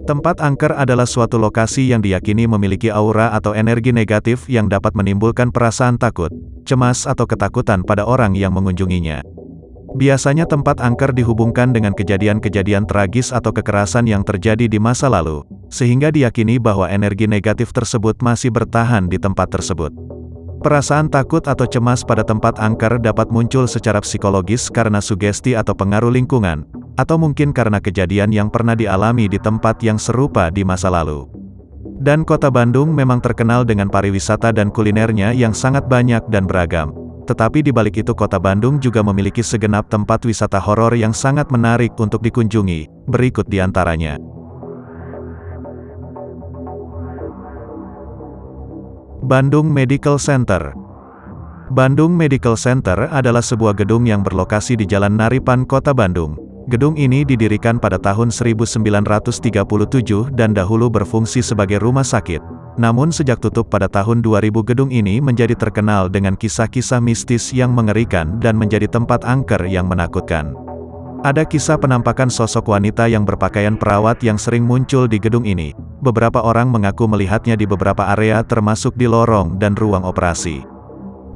Tempat angker adalah suatu lokasi yang diyakini memiliki aura atau energi negatif yang dapat menimbulkan perasaan takut, cemas atau ketakutan pada orang yang mengunjunginya. Biasanya tempat angker dihubungkan dengan kejadian-kejadian tragis atau kekerasan yang terjadi di masa lalu, sehingga diyakini bahwa energi negatif tersebut masih bertahan di tempat tersebut. Perasaan takut atau cemas pada tempat angker dapat muncul secara psikologis karena sugesti atau pengaruh lingkungan, atau mungkin karena kejadian yang pernah dialami di tempat yang serupa di masa lalu. Dan Kota Bandung memang terkenal dengan pariwisata dan kulinernya yang sangat banyak dan beragam. Tetapi di balik itu Kota Bandung juga memiliki segenap tempat wisata horor yang sangat menarik untuk dikunjungi, berikut di antaranya. Bandung Medical Center. Bandung Medical Center adalah sebuah gedung yang berlokasi di Jalan Naripan, Kota Bandung. Gedung ini didirikan pada tahun 1937 dan dahulu berfungsi sebagai rumah sakit. Namun sejak tutup pada tahun 2000 gedung ini menjadi terkenal dengan kisah-kisah mistis yang mengerikan dan menjadi tempat angker yang menakutkan. Ada kisah penampakan sosok wanita yang berpakaian perawat yang sering muncul di gedung ini. Beberapa orang mengaku melihatnya di beberapa area termasuk di lorong dan ruang operasi.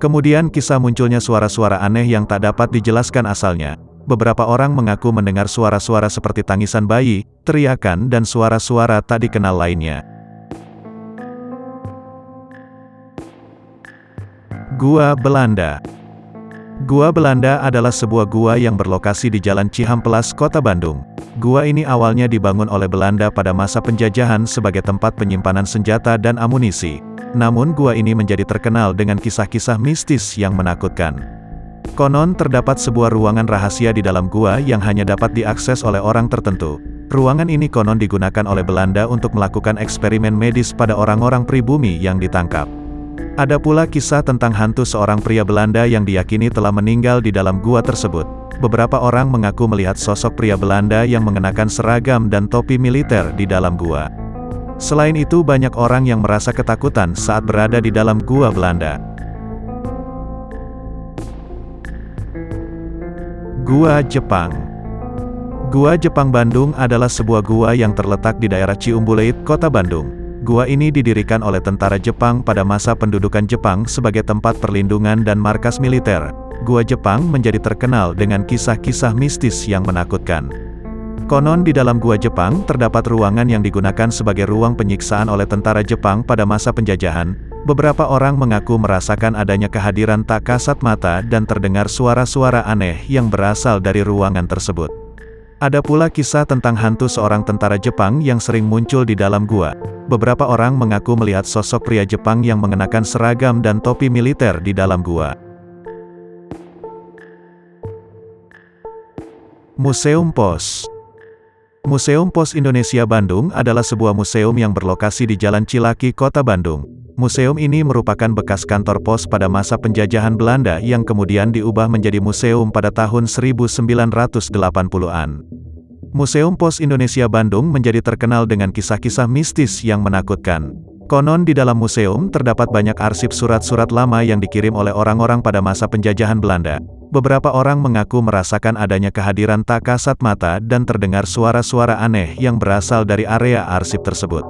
Kemudian kisah munculnya suara-suara aneh yang tak dapat dijelaskan asalnya. Beberapa orang mengaku mendengar suara-suara seperti tangisan bayi, teriakan dan suara-suara tak dikenal lainnya. Gua Belanda. Gua Belanda adalah sebuah gua yang berlokasi di Jalan Cihampelas, Kota Bandung. Gua ini awalnya dibangun oleh Belanda pada masa penjajahan sebagai tempat penyimpanan senjata dan amunisi. Namun gua ini menjadi terkenal dengan kisah-kisah mistis yang menakutkan. Konon terdapat sebuah ruangan rahasia di dalam gua yang hanya dapat diakses oleh orang tertentu. Ruangan ini konon digunakan oleh Belanda untuk melakukan eksperimen medis pada orang-orang pribumi yang ditangkap. Ada pula kisah tentang hantu seorang pria Belanda yang diyakini telah meninggal di dalam gua tersebut. Beberapa orang mengaku melihat sosok pria Belanda yang mengenakan seragam dan topi militer di dalam gua. Selain itu banyak orang yang merasa ketakutan saat berada di dalam gua Belanda. Gua Jepang. Gua Jepang Bandung adalah sebuah gua yang terletak di daerah Ciumbuleuit, Kota Bandung. Gua ini didirikan oleh tentara Jepang pada masa pendudukan Jepang sebagai tempat perlindungan dan markas militer. Gua Jepang menjadi terkenal dengan kisah-kisah mistis yang menakutkan. Konon di dalam Gua Jepang terdapat ruangan yang digunakan sebagai ruang penyiksaan oleh tentara Jepang pada masa penjajahan. Beberapa orang mengaku merasakan adanya kehadiran tak kasat mata dan terdengar suara-suara aneh yang berasal dari ruangan tersebut. Ada pula kisah tentang hantu seorang tentara Jepang yang sering muncul di dalam gua. Beberapa orang mengaku melihat sosok pria Jepang yang mengenakan seragam dan topi militer di dalam gua. Museum Pos. Museum Pos Indonesia Bandung adalah sebuah museum yang berlokasi di Jalan Cilaki, Kota Bandung. Museum ini merupakan bekas kantor pos pada masa penjajahan Belanda yang kemudian diubah menjadi museum pada tahun 1980-an. Museum Pos Indonesia Bandung menjadi terkenal dengan kisah-kisah mistis yang menakutkan. Konon di dalam museum terdapat banyak arsip surat-surat lama yang dikirim oleh orang-orang pada masa penjajahan Belanda. Beberapa orang mengaku merasakan adanya kehadiran tak kasat mata dan terdengar suara-suara aneh yang berasal dari area arsip tersebut.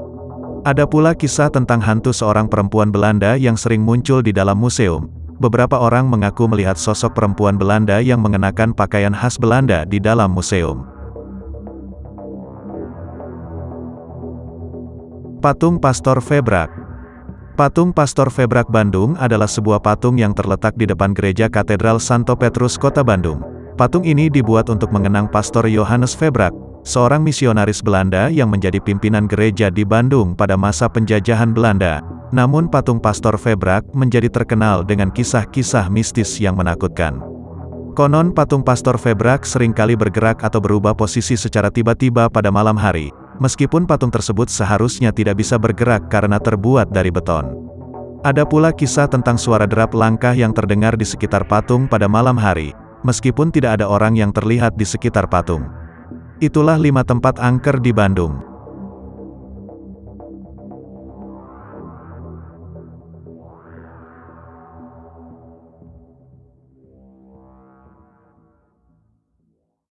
Ada pula kisah tentang hantu seorang perempuan Belanda yang sering muncul di dalam museum. Beberapa orang mengaku melihat sosok perempuan Belanda yang mengenakan pakaian khas Belanda di dalam museum. Patung Pastor Febrak. Patung Pastor Febrak Bandung adalah sebuah patung yang terletak di depan gereja Katedral Santo Petrus, Kota Bandung. Patung ini dibuat untuk mengenang Pastor Johannes Febrak, seorang misionaris Belanda yang menjadi pimpinan gereja di Bandung pada masa penjajahan Belanda. Namun patung Pastor Febrak menjadi terkenal dengan kisah-kisah mistis yang menakutkan. Konon patung Pastor Febrak seringkali bergerak atau berubah posisi secara tiba-tiba pada malam hari, meskipun patung tersebut seharusnya tidak bisa bergerak karena terbuat dari beton. Ada pula kisah tentang suara derap langkah yang terdengar di sekitar patung pada malam hari, meskipun tidak ada orang yang terlihat di sekitar patung. Itulah 5 tempat angker di Bandung.